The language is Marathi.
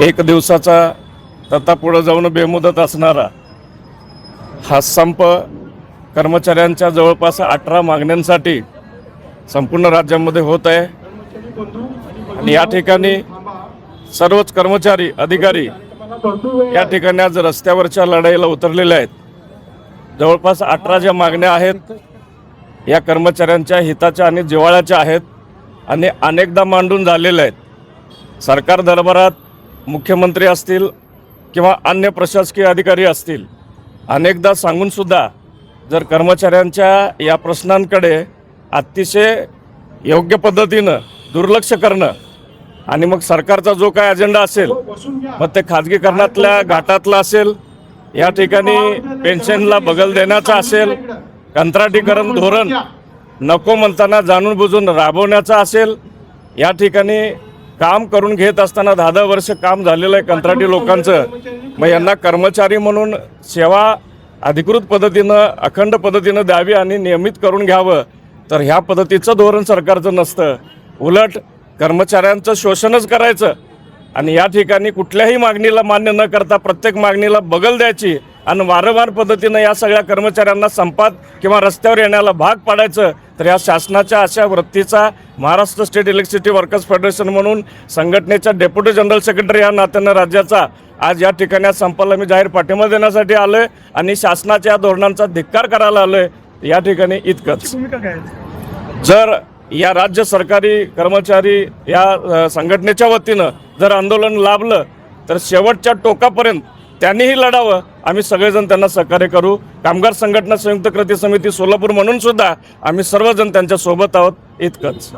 एक दिवसाचा तथा पुढे जाऊन बेमुदत असणारा हा संप कर्मचाऱ्यांच्या जवळपास 18 मागण्यांसाठी संपूर्ण राज्यामध्ये होत आहे। आणि या ठिकाणी सर्वच कर्मचारी अधिकारी या ठिकाणी आज रस्त्यावरच्या लढाईला उतरलेले आहेत। जवळपास 18 ज्या मागण्या आहेत या कर्मचाऱ्यांच्या हिताच्या आणि जिव्हाळ्याच्या आहेत आणि अनेकदा मांडून झालेल्या आहेत। सरकार दरबारात मुख्यमंत्री असतील किंवा अन्य प्रशासकीय अधिकारी असतील अनेकदा सांगून सुद्धा जर कर्मचाऱ्यांच्या या प्रश्नांकडे अतिशय योग्य पद्धतीनं दुर्लक्ष करणं आणि मग सरकारचा जो काय अजेंडा असेल मग ते खाजगीकरणातल्या घाटातला असेल, या ठिकाणी पेन्शनला बगल देण्याचा असेल, कंत्राटीकरण धोरण नको म्हणताना जाणून बुजून राबवण्याचा असेल, या ठिकाणी काम करून घेत असताना 10-10 वर्ष काम झालेलं आहे कंत्राटी लोकांचं, मग यांना कर्मचारी म्हणून सेवा अधिकृत पद्धतीनं अखंड पद्धतीनं द्यावी आणि नियमित करून घ्यावं। तर ह्या पद्धतीचं धोरण सरकारचं नसतं, उलट कर्मचाऱ्यांचं शोषणच करायचं आणि या ठिकाणी कुठल्याही मागणीला मान्य न करता प्रत्येक मागणीला बगल द्यायची आणि वारंवार पद्धतीनं या सगळ्या कर्मचाऱ्यांना संपात किंवा रस्त्यावर येण्याला भाग पाडायचं। तर या शासनाच्या अशा वृत्तीचा Maharashtra state electricity workers federation म्हणून संघटनेच्या डेप्युटी जनरल सेक्रेटरी या नात्यानं राज्याचा आज या ठिकाणी या संपाला मी जाहीर पाठिंबा देण्यासाठी आलो आहे आणि शासनाच्या धोरणांचा धिक्कार करायला आलो आहे। या ठिकाणी इतकंच, जर या राज्य सरकारी कर्मचारी या संघटनेच्या वतीनं जर आंदोलन लाभलं तर शेवटच्या टोकापर्यंत त्यांनीही लढावं, आम्ही सगळेजण त्यांना सहकार्य करू। कामगार संघटना संयुक्त कृती समिती सोलापूर म्हणून सुद्धा आम्ही सर्वजण त्यांच्या सोबत आहोत। इतकंच।